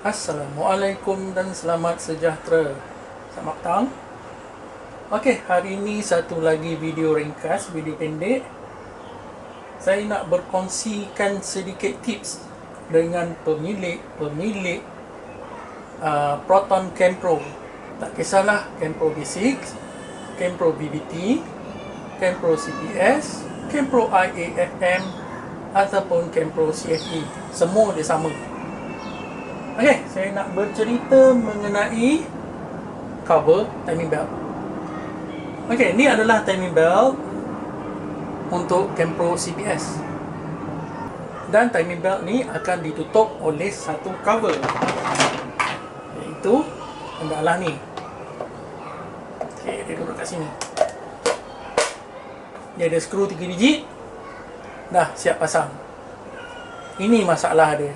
Assalamualaikum dan selamat sejahtera. Selamat petang. Okey, hari ini satu lagi video ringkas, video pendek. Saya nak berkongsikan sedikit tips dengan pemilik Proton CamPro. Tak kisahlah CamPro B6, CamPro BBT, CamPro CPS, CamPro IAFM ataupun CamPro CFE. Semua dia sama. Okey, saya nak bercerita mengenai cover timing belt. Okey, ini adalah timing belt untuk CamPro CPS. Dan timing belt ni akan ditutup oleh satu cover, iaitu hendaklah ni. Okey, dia duduk kat sini. Dia ada skru 3 biji. Dah siap pasang. Ini masalah dia.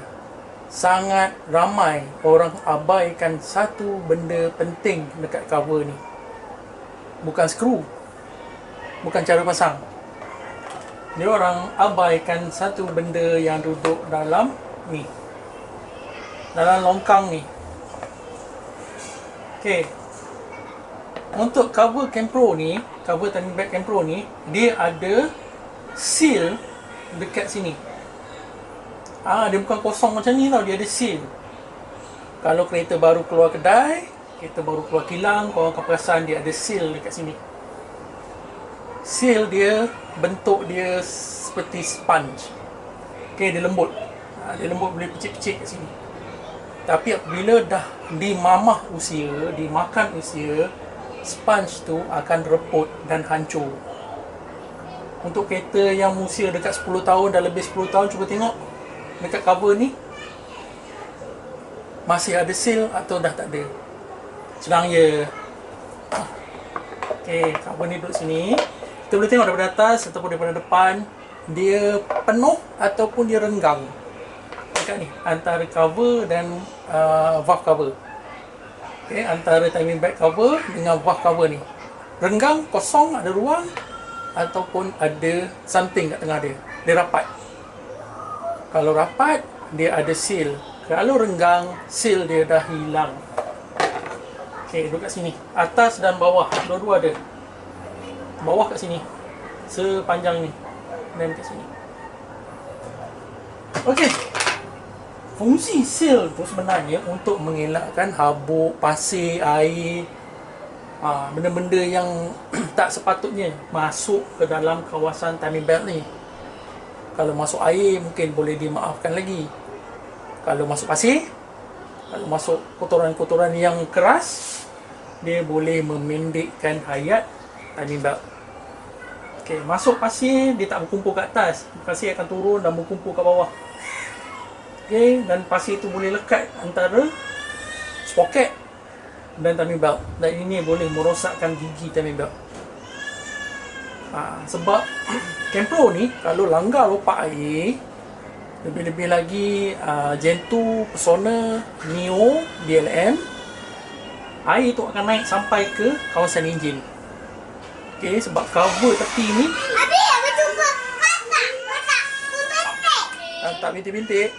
Sangat ramai orang abaikan satu benda penting dekat cover ni. Bukan skru, bukan cara pasang. Dia orang abaikan satu benda yang duduk dalam ni, dalam longkang ni. Okey, untuk cover CamPro ni, cover timing belt CamPro ni, dia ada seal dekat sini. Dia bukan kosong macam ni tau, dia ada seal. Kalau kereta baru keluar kedai, kereta baru keluar kilang, korang akan perasan dia ada seal dekat sini. Seal dia, bentuk dia seperti sponge. Okay, dia lembut. Dia lembut, boleh picit-picit kat sini. Tapi apabila dah dimamah usia, dimakan usia, sponge tu akan reput dan hancur. Untuk kereta yang usia dekat 10 tahun, dah lebih 10 tahun, cuba tengok dekat cover ni masih ada seal atau dah tak ada. Senang je. Okey, cover ni duduk sini. Kita boleh tengok daripada atas ataupun daripada depan, dia penuh ataupun dia renggang. Dekat ni, antara cover dan valve cover. Okey, antara timing belt cover dengan valve cover ni. Renggang, kosong, ada ruang ataupun ada something kat tengah dia. Dia rapat. Kalau rapat, dia ada seal. Kalau renggang, seal dia dah hilang. Okey, duduk kat sini. Atas dan bawah, dua-dua ada. Bawah kat sini, sepanjang ni, dan kat sini. Okey, fungsi seal tu sebenarnya untuk mengelakkan habuk, pasir, air, benda-benda yang tak sepatutnya masuk ke dalam kawasan timing belt ni. Kalau masuk air mungkin boleh dimaafkan lagi. Kalau masuk pasir, kalau masuk kotoran-kotoran yang keras, dia boleh memendekkan hayat timing belt. Okey, masuk pasir, dia tak berkumpul kat atas. Pasir akan turun dan berkumpul kat bawah. Okey, dan pasir tu boleh lekat antara sprocket dan timing belt. Dan ini boleh merosakkan gigi timing belt. Sebab CamPro ni kalau langgar lopak air, lebih-lebih lagi Gen 2, Persona, Neo, DLM, air tu akan naik sampai ke kawasan enjin. Okey, sebab cover tepi ni tak bintik-bintik.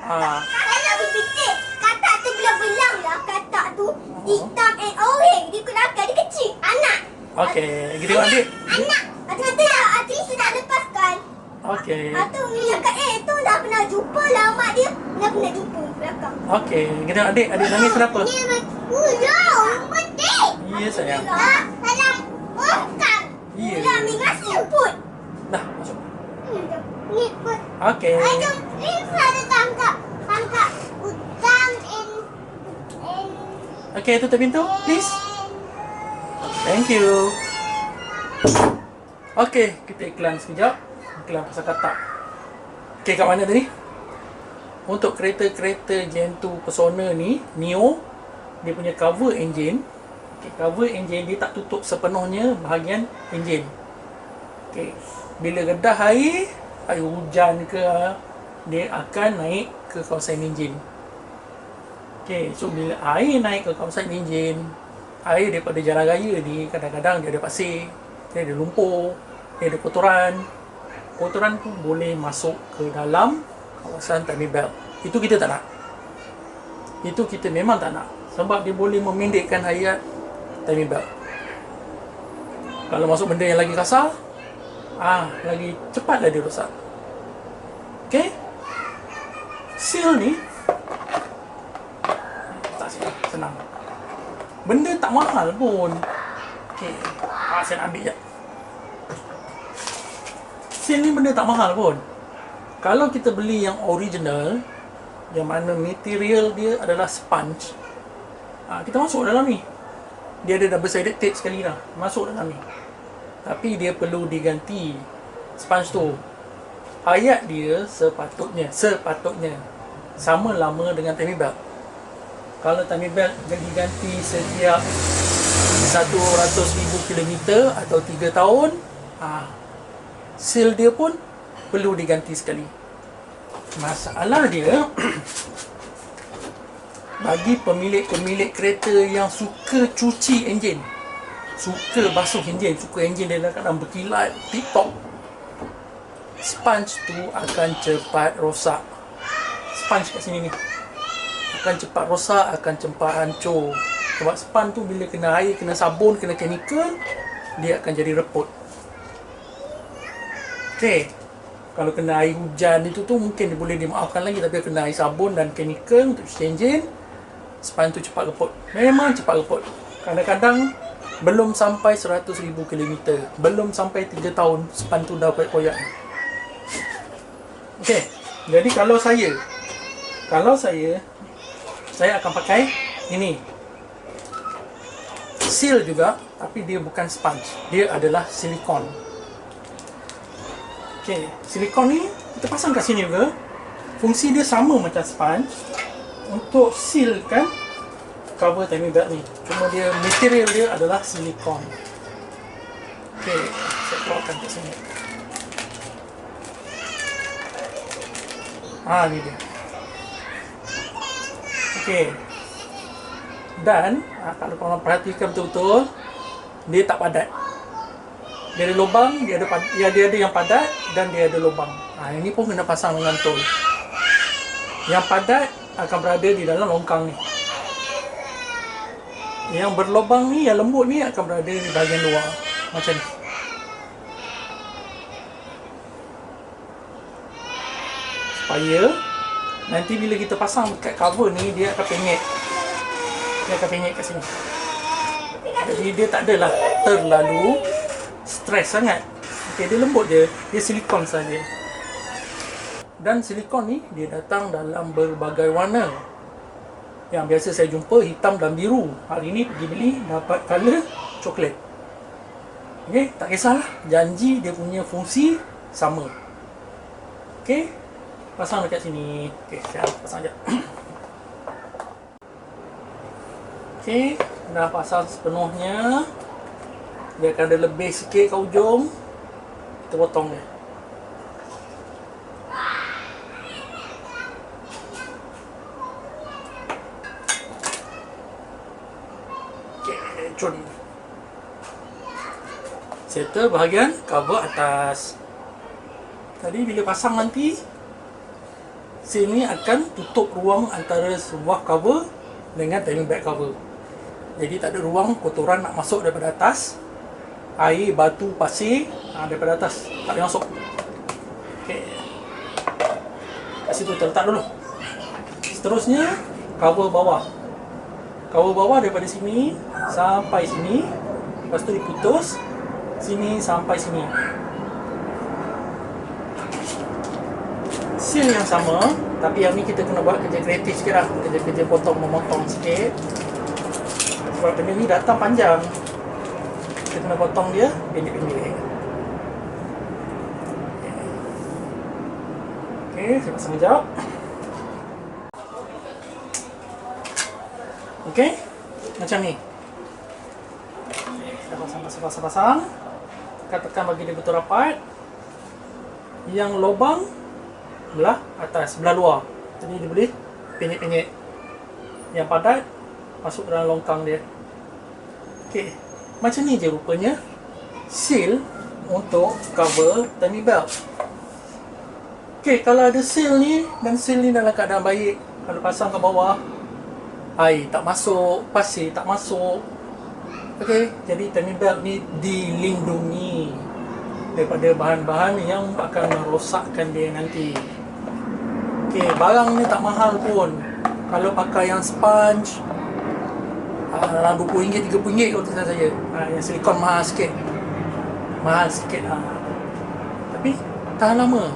Kalau bintik, katak tu belang-belang lah. Katak tu hitam and orange. Dia kelakar, dia kecil. Anak. Okey, kita tengok adik. Anak. Kata lah, Atis nak lepaskan. Okey. Tu dia cakap, tu dah pernah jumpa lah mak dia. Dah pernah jumpa belakang. Okey, kita tengok adik. Adik nangis kenapa? Dia ulang, petik. Ya sayang. Dalam ongkang. Ya. Ulang ni rasa pun. Dah, masuk. Ni pun. Okey. Ini ada tangkap udang and Okey, tutup pintu, please. Thank you. Okey, kita iklan sekejap. Iklan pasal katak. Okey, kat mana tadi? Untuk kereta-kereta Gen 2 Persona ni, Neo, dia punya cover engine. Okay, cover engine dia tak tutup sepenuhnya bahagian engine. Okey, bila redah air hujan ke, dia akan naik ke kawasan enjin. Okey, so bila air naik ke kawasan enjin, air daripada jalan raya ni kadang-kadang dia ada pasir, dia ada lumpur, dia ada kotoran. Kotoran tu boleh masuk ke dalam kawasan timing belt. Itu kita tak nak. Itu kita memang tak nak, sebab dia boleh memendekkan hayat timing belt. Kalau masuk benda yang lagi kasar, lagi cepatlah dia rosak. Okay, seal ni tak senang. Benda tak mahal pun. Okay, saya nak ambil je. Seal ni benda tak mahal pun. Kalau kita beli yang original, yang mana material dia adalah sponge, kita masuk dalam ni. Dia ada double sided tape sekali dah, masuk dalam ni. Tapi dia perlu diganti sponge tu. Hayat dia sepatutnya sama lama dengan timing belt. Kalau timing belt diganti setiap 100,000 kilometer atau 3 tahun, seal dia pun perlu diganti sekali. Masalah dia bagi pemilik kereta yang suka cuci enjin, suka basuh enjin, suka enjin dia kadang berkilat tip-top, sponge tu akan cepat rosak. Sponge kat sini ni akan cepat rosak, akan cepat hancur. Sebab sponge tu bila kena air, kena sabun, kena chemical, dia akan jadi reput. Okay, kalau kena air hujan itu tu mungkin boleh dimaafkan lagi, tapi kena air sabun dan chemical untuk cuci enjin, sponge tu cepat reput. Memang cepat reput. Kadang-kadang belum sampai 100,000 km, belum sampai 3 tahun, sponge tu dah koyak-koyak. Okay, jadi kalau saya akan pakai ini seal juga, tapi dia bukan sponge, dia adalah silikon. Okay, silikon ni kita pasang kat sini juga. Fungsi dia sama macam sponge untuk sealkan cover timing belt ni. Cuma dia material dia adalah silikon. Okay, saya keluarkan kat sini. Ni dia. Okay. Dan kalau korang perhatikan betul-betul, dia tak padat. Dia ada lubang, dia ada yang padat dan dia ada lubang. Ini pun kena pasang dengan tol. Yang padat akan berada di dalam longkang ni. Yang berlubang ni, yang lembut ni akan berada di bahagian luar. Macam ni. Supaya nanti bila kita pasang dekat cover ni, dia akan penyek. Dia akan penyek kat sini. Jadi dia tak adalah terlalu stres sangat. Okay, dia lembut je. Dia silikon saja. Dan silikon ni dia datang dalam berbagai warna. Yang biasa saya jumpa hitam dan biru. Hari ni pergi beli dapat color coklat. Okay, tak kisahlah. Janji dia punya fungsi sama. Okay, pasang dekat sini. Okay, saya pasang sekejap. Okay, dah pasang sepenuhnya. Dia akan ada lebih sikit ke ujung. Kita potong dia. Okay, cun. Settle bahagian cover atas. Tadi bila pasang nanti, sini akan tutup ruang antara sebuah cover dengan timing belt cover. Jadi tak ada ruang kotoran nak masuk daripada atas. Air, batu, pasir daripada atas tak boleh masuk. Okay, kat situ terletak dulu. Seterusnya cover bawah. Cover bawah daripada sini sampai sini. Lepas tu diputus sini sampai sini. Seal yang sama, tapi yang ni kita kena buat kerja kreatif sikit lah. Kerja-kerja potong, memotong sikit. Sebab benda ni datang panjang, kita kena potong dia pendek-pendek. Okay, saya pasang sekejap. Okay, macam ni. Dah pasang. Tekan bagi dia betul rapat. Yang lubang belah atas, belah luar. Jadi dia boleh pendek-pendek. Yang padat masuk dalam longkang dia. Okay, macam ni je rupanya seal untuk cover timing belt. Okay, kalau ada seal ni dan seal ni dalam keadaan baik, kalau pasang ke bawah, air tak masuk, pasir tak masuk. Okey, jadi timing belt ni dilindungi daripada bahan-bahan yang akan merosakkan dia nanti. Okey, barang ni tak mahal pun. Kalau pakai yang sponge dalam RM20, RM30 kalau tak saya. Yang silikon mahal sikit. Tapi tahan lama.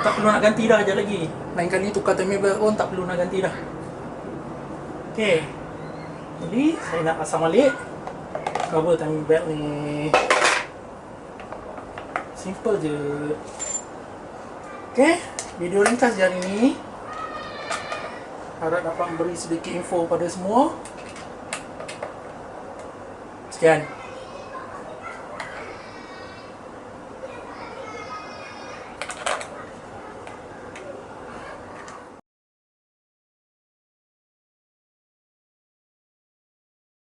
Tak perlu nak ganti dah je lagi. Lain kali tukar timing belt pun tak perlu nak ganti dah. Okey. Jadi saya nak pasang balik cover timing belt ni. Simple je. Okey, video ringkas je hari ni. Harap dapat memberi sedikit info pada semua. Sekian.